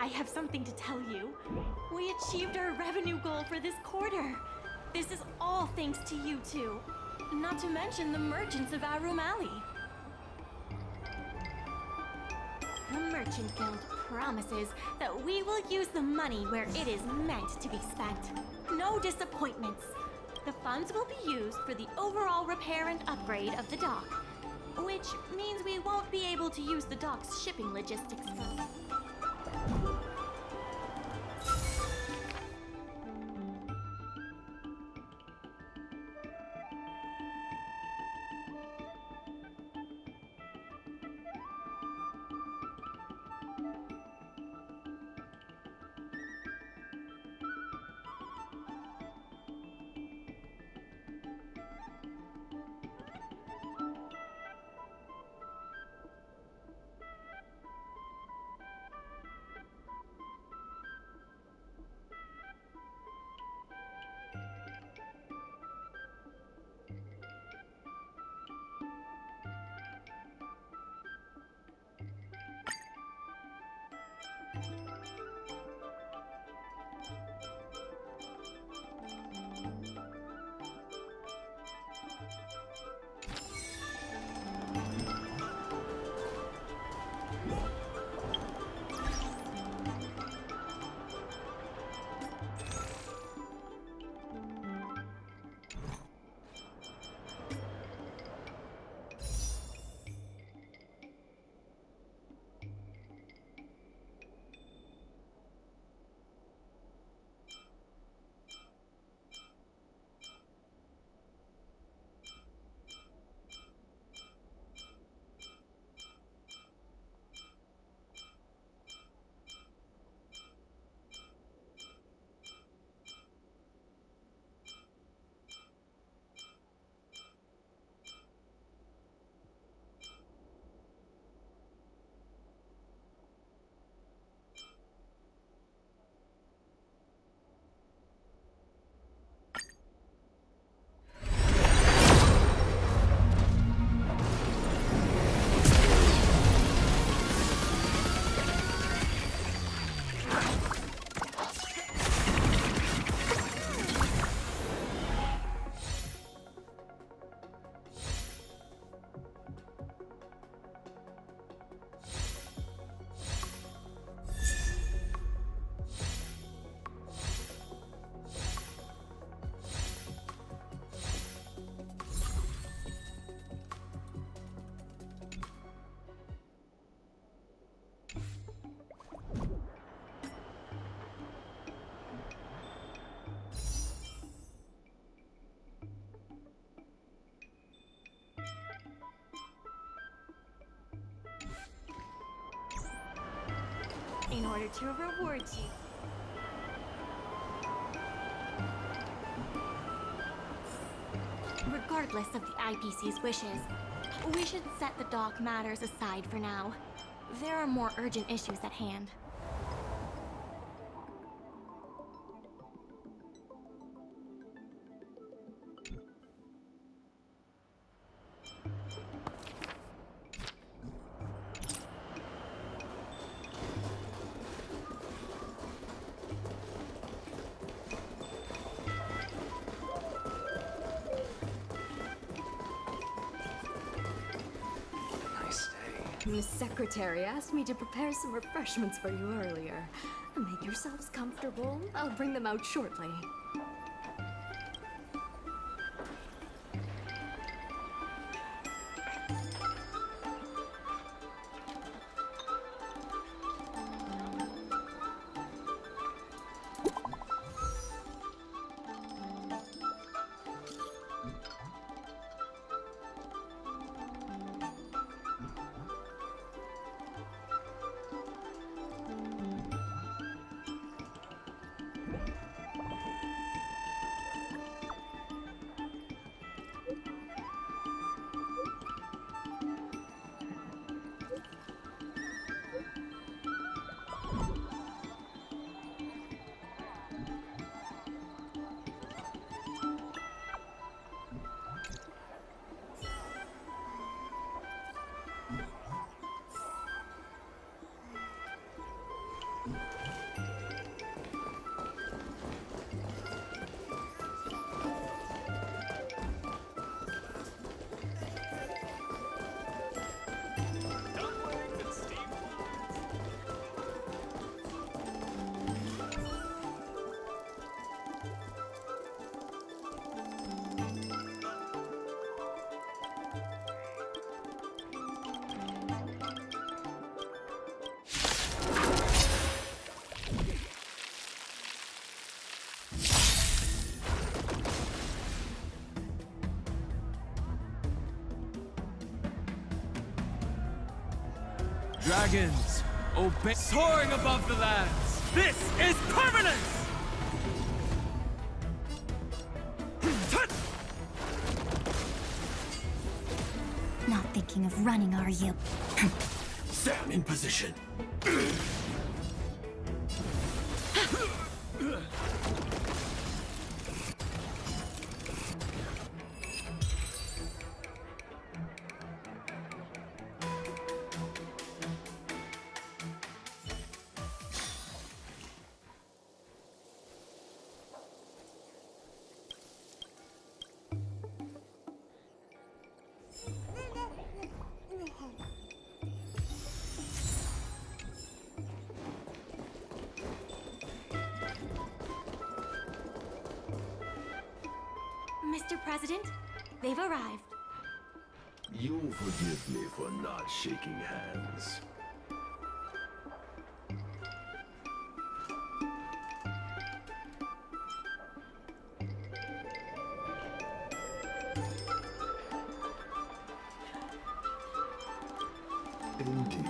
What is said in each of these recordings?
I have something to tell you. We achieved our revenue goal for this quarter. This is all thanks to you two. Not to mention the merchants of Arum Alley. The Merchant Guild promises that we will use the money where it is meant to be spent. No disappointments. The funds will be used for the overall repair and upgrade of the dock, which means we won't be able to use the dock's shipping logistics for... In order to reward you. Regardless of the IPC's wishes, we should set the dock matters aside for now. There are more urgent issues at hand. The secretary asked me to prepare some refreshments for you earlier. Make yourselves comfortable. I'll bring them out shortly. Dragons, obey. Soaring above the lands. This is permanence! Not thinking of running, are you? Stand in position. Mr. President, they've arrived. You'll forgive me for not shaking hands. Indeed.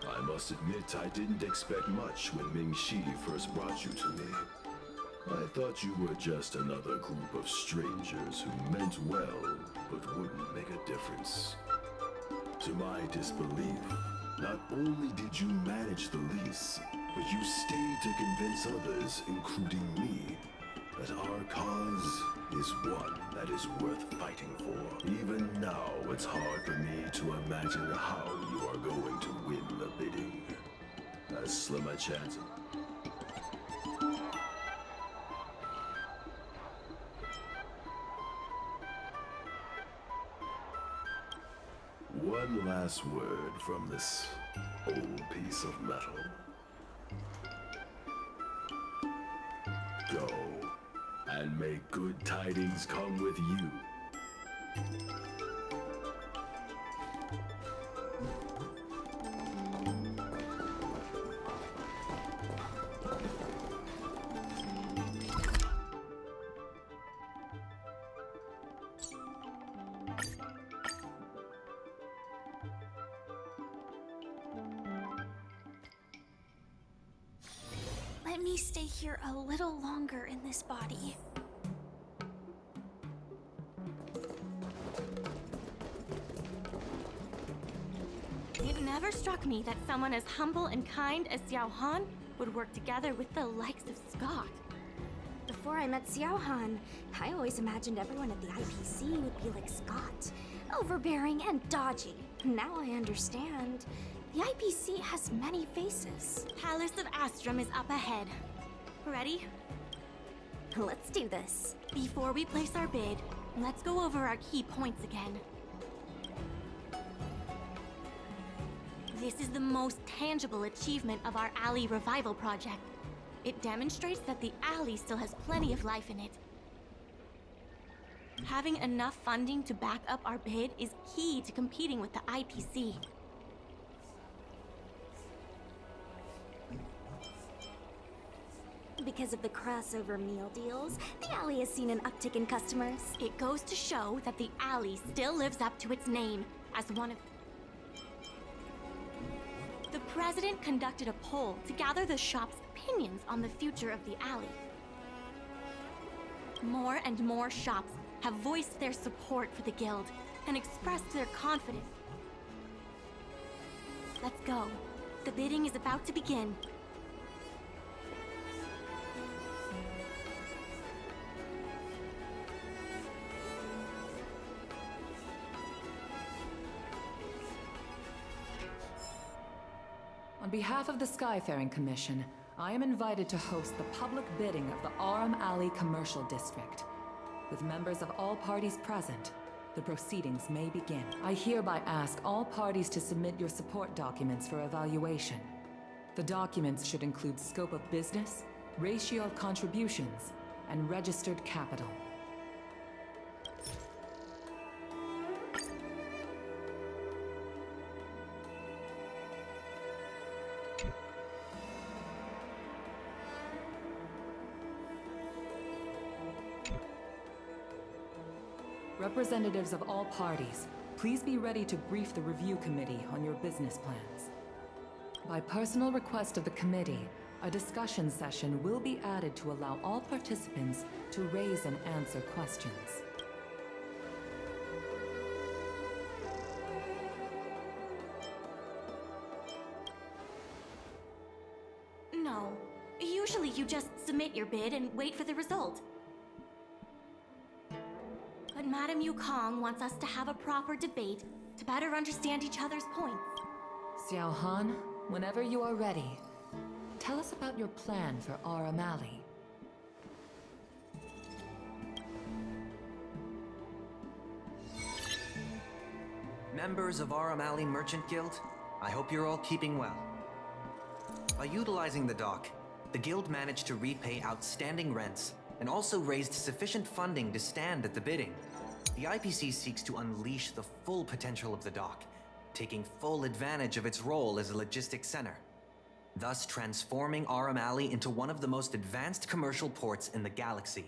I must admit I didn't expect much when Ming-Shi first brought you to me. I thought you were just another group of strangers who meant well, but wouldn't make a difference. To my disbelief, not only did you manage the lease, but you stayed to convince others, including me, that our cause is one that is worth fighting for. Even now, it's hard for me to imagine how you are going to win the bidding. As slim a chance. One last word from this old piece of metal. Go, and may good tidings come with you. Let me stay here a little longer in this body. It never struck me that someone as humble and kind as Xiao Han would work together with the likes of Scott. Before I met Xiao Han, I always imagined everyone at the IPC would be like Scott. Overbearing and dodgy. Now I understand. The IPC has many faces. Palace of Astrum is up ahead. Ready? Let's do this. Before we place our bid, let's go over our key points again. This is the most tangible achievement of our alley revival project. It demonstrates that the alley still has plenty of life in it. Having enough funding to back up our bid is key to competing with the IPC. Because of the crossover meal deals, the alley has seen an uptick in customers. It goes to show that the alley still lives up to its name as one of... The president conducted a poll to gather the shop's opinions on the future of the alley. More and more shops have voiced their support for the guild and expressed their confidence. Let's go. The bidding is about to begin. On behalf of the Skyfaring Commission, I am invited to host the public bidding of the Aram Alley Commercial District. With members of all parties present, the proceedings may begin. I hereby ask all parties to submit your support documents for evaluation. The documents should include scope of business, ratio of contributions, and registered capital. Representatives of all parties, please be ready to brief the review committee on your business plans. By personal request of the committee, a discussion session will be added to allow all participants to raise and answer questions. No. Usually you just submit your bid and wait for the result. But Madame Yukong wants us to have a proper debate to better understand each other's points. Xiao Han, whenever you are ready, tell us about your plan for Aurum Alley. Members of Aurum Alley Merchant Guild, I hope you're all keeping well. By utilizing the dock, the guild managed to repay outstanding rents and also raised sufficient funding to stand at the bidding. The IPC seeks to unleash the full potential of the dock, taking full advantage of its role as a logistics center, thus transforming Aurum Alley into one of the most advanced commercial ports in the galaxy.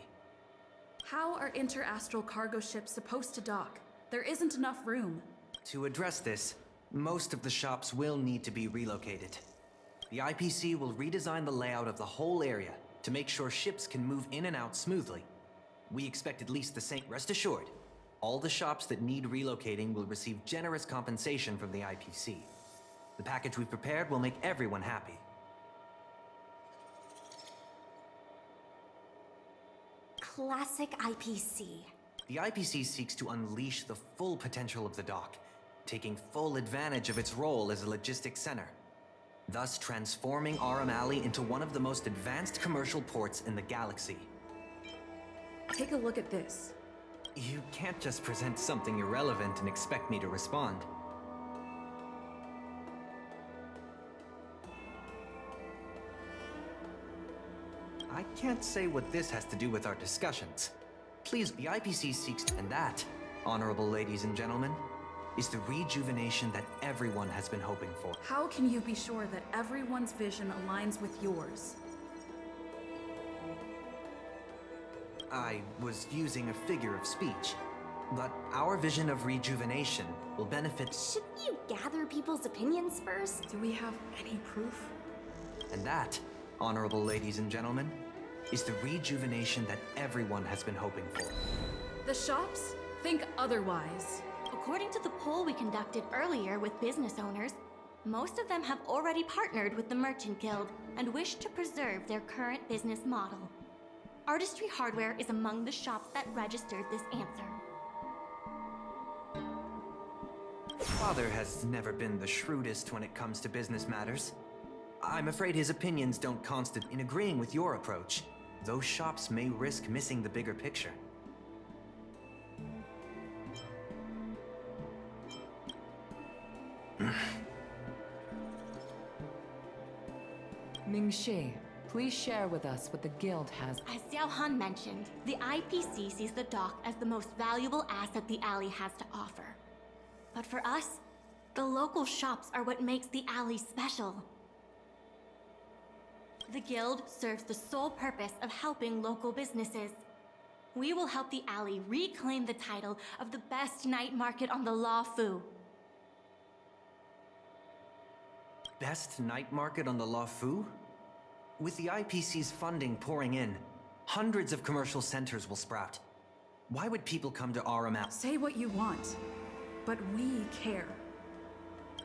How are interastral cargo ships supposed to dock? There isn't enough room. To address this, most of the shops will need to be relocated. The IPC will redesign the layout of the whole area to make sure ships can move in and out smoothly. We expect at least the same. Rest assured, all the shops that need relocating will receive generous compensation from the IPC. The package we've prepared will make everyone happy. Classic IPC. The IPC seeks to unleash the full potential of the dock, taking full advantage of its role as a logistics center, thus transforming Aurum Alley into one of the most advanced commercial ports in the galaxy. Take a look at this. You can't just present something irrelevant and expect me to respond. I can't say what this has to do with our discussions. Please, the IPC seeks to... And that, honorable ladies and gentlemen, is the rejuvenation that everyone has been hoping for. How can you be sure that everyone's vision aligns with yours? I was using a figure of speech, but our vision of rejuvenation will benefit... Shouldn't you gather people's opinions first? Do we have any proof? And that, honorable ladies and gentlemen, is the rejuvenation that everyone has been hoping for. The shops think otherwise. According to the poll we conducted earlier with business owners, most of them have already partnered with the Merchant Guild and wish to preserve their current business model. Artistry Hardware is among the shops that registered this answer. Father has never been the shrewdest when it comes to business matters. I'm afraid his opinions don't constitute in agreeing with your approach. Those shops may risk missing the bigger picture. Mingxi, please share with us what the guild has. As Xiao Han mentioned, the IPC sees the dock as the most valuable asset the alley has to offer. But for us, the local shops are what makes the alley special. The guild serves the sole purpose of helping local businesses. We will help the alley reclaim the title of the best night market on the Law Fu. Best night market on the Law Fu? With the IPC's funding pouring in, hundreds of commercial centers will sprout. Why would people come to Aurum Alley? Say what you want, but we care.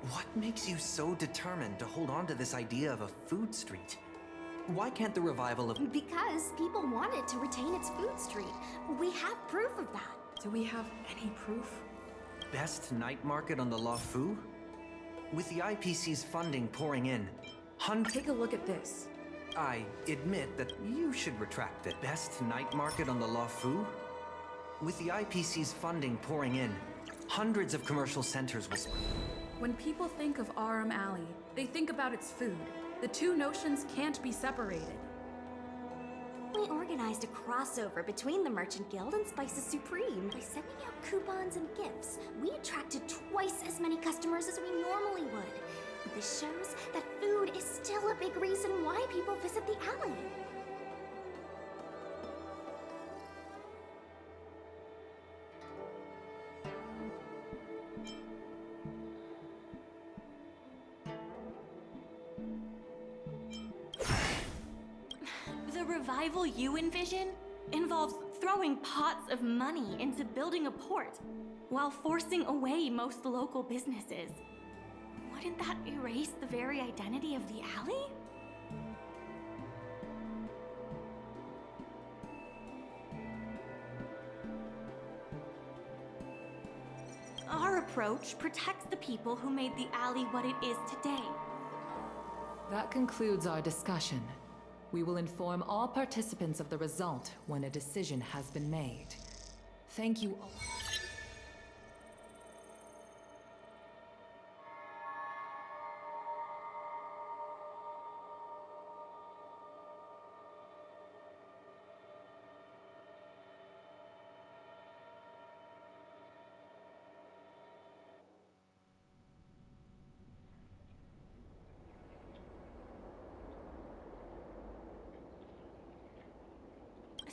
What makes you so determined to hold on to this idea of a food street? Why can't the revival of... Because people wanted to retain its food street. We have proof of that. Do we have any proof? Best night market on the Law Fu? With the IPC's funding pouring in, Take a look at this. I admit that you should retract it. Best night market on the Law Fu? With the IPC's funding pouring in, hundreds of commercial centers will... When people think of Aurum Alley, they think about its food. The two notions can't be separated. We organized a crossover between the Merchant Guild and Spices Supreme. By sending out coupons and gifts, we attracted twice as many customers as we normally would. This shows that food is still a big reason why people visit the alley. revival you envision involves throwing pots of money into building a port while forcing away most local businesses. Wouldn't that erase the very identity of the alley? Our approach protects the people who made the alley what it is today. That concludes our discussion. We will inform all participants of the result when a decision has been made. Thank you all.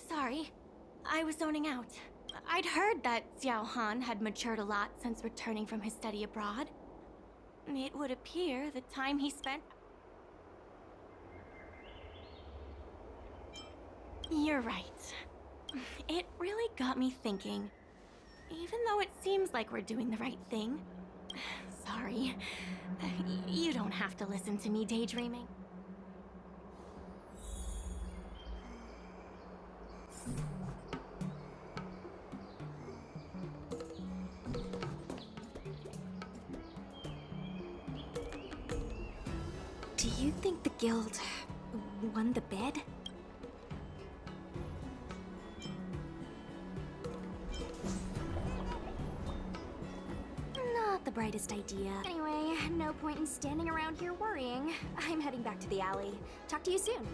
Sorry, I was zoning out. I'd heard that Xiao Han had matured a lot since returning from his study abroad. It would appear the time he spent... You're right. It really got me thinking. Even though it seems like we're doing the right thing. Sorry. You don't have to listen to me daydreaming. Do you think the guild won the bid? Not the brightest idea. Anyway, no point in standing around here worrying. I'm heading back to the alley. Talk to you soon.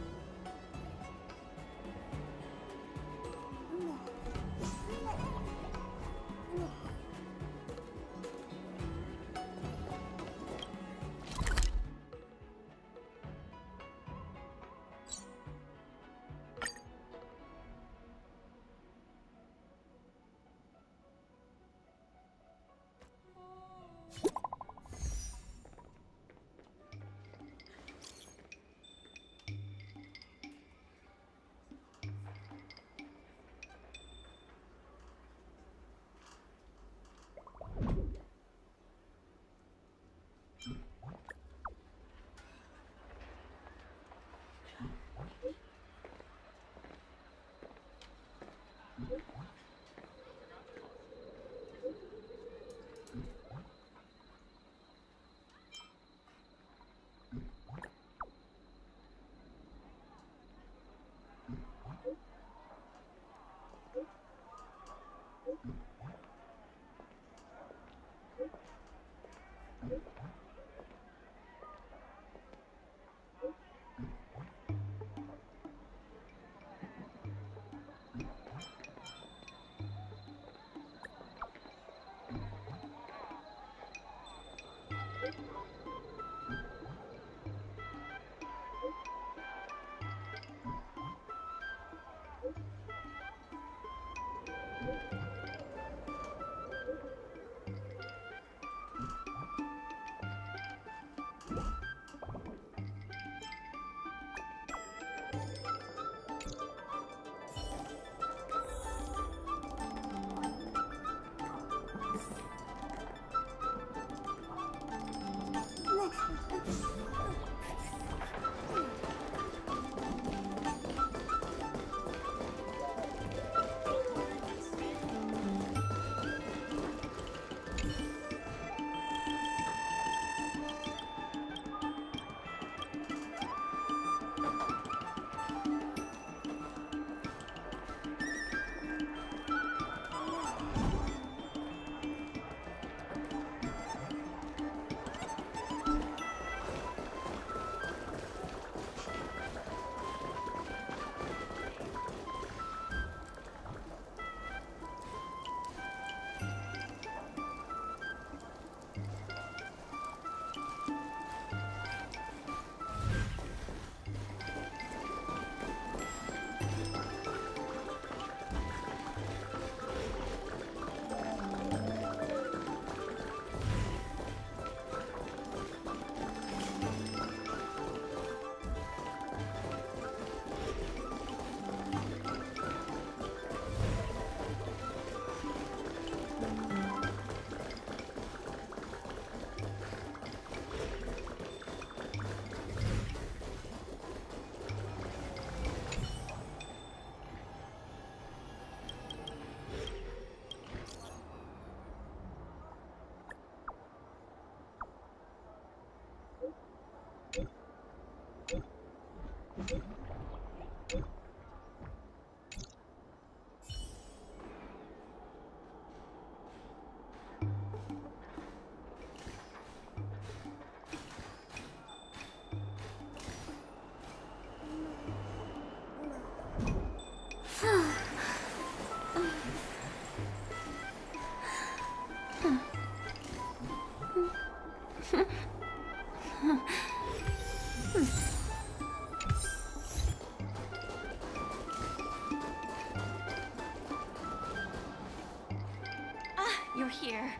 You're here.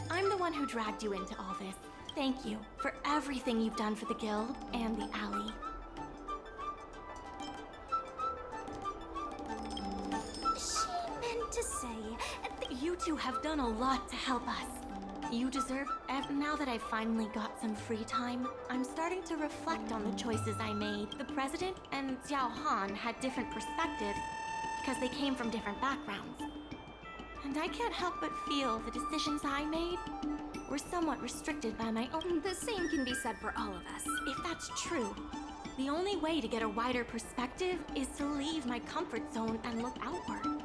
I'm the one who dragged you into all this. Thank you for everything you've done for the guild and the alley. She meant to say You two have done a lot to help us. You deserve now that I've finally got some free time, I'm starting to reflect on the choices I made. The president and Xiao Han had different perspectives because they came from different backgrounds. And I can't help but feel the decisions I made were somewhat restricted by my own. the same can be said for all of us. If that's true, the only way to get a wider perspective is to leave my comfort zone and look outward.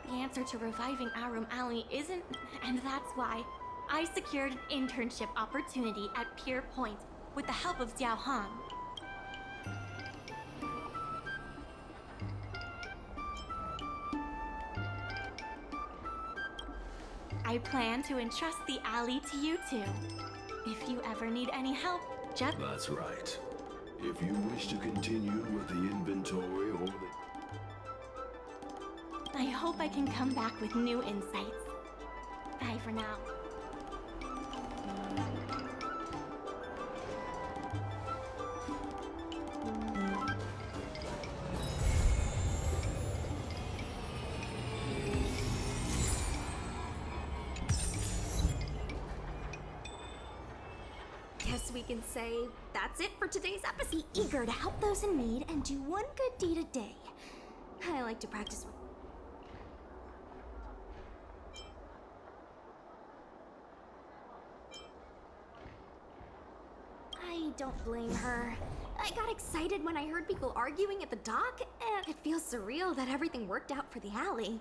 The answer to reviving Arum Alley isn't, and that's why I secured an internship opportunity at Pier Point with the help of Xiao Han. I plan to entrust the alley to you two. If you ever need any help, just... That's right. If you wish to continue with the inventory or the... I hope I can come back with new insights. Bye for now. Guess we can say that's it for today's episode. Be eager to help those in need and do one good deed a day. I like to practice with... I don't blame her. I got excited when I heard people arguing at the dock, and it feels surreal that everything worked out for the alley.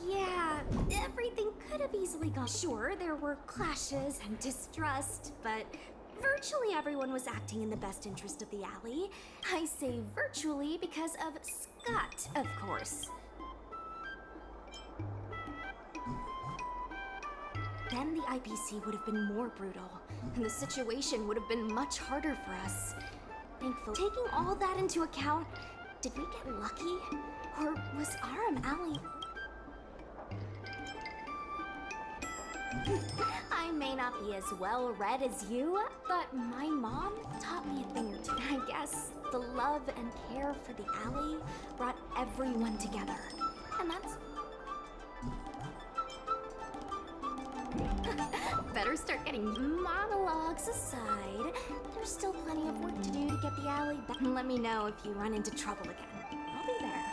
Yeah, everything could have easily gone. Sure, there were clashes and distrust, but virtually everyone was acting in the best interest of the alley. I say virtually because of Scott, of course. Then the IPC would have been more brutal, and the situation would have been much harder for us. Thankfully, taking all that into account, did we get lucky? Or was Arum Alley... I may not be as well read as you, but my mom taught me a thing or two. I guess the love and care for the alley brought everyone together. And that's... Better start getting monologues aside. There's still plenty of work to do to get the alley back. Let me know if you run into trouble again. I'll be there.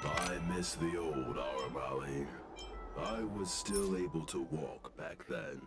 I miss the old Arum Alley. I was still able to walk back then.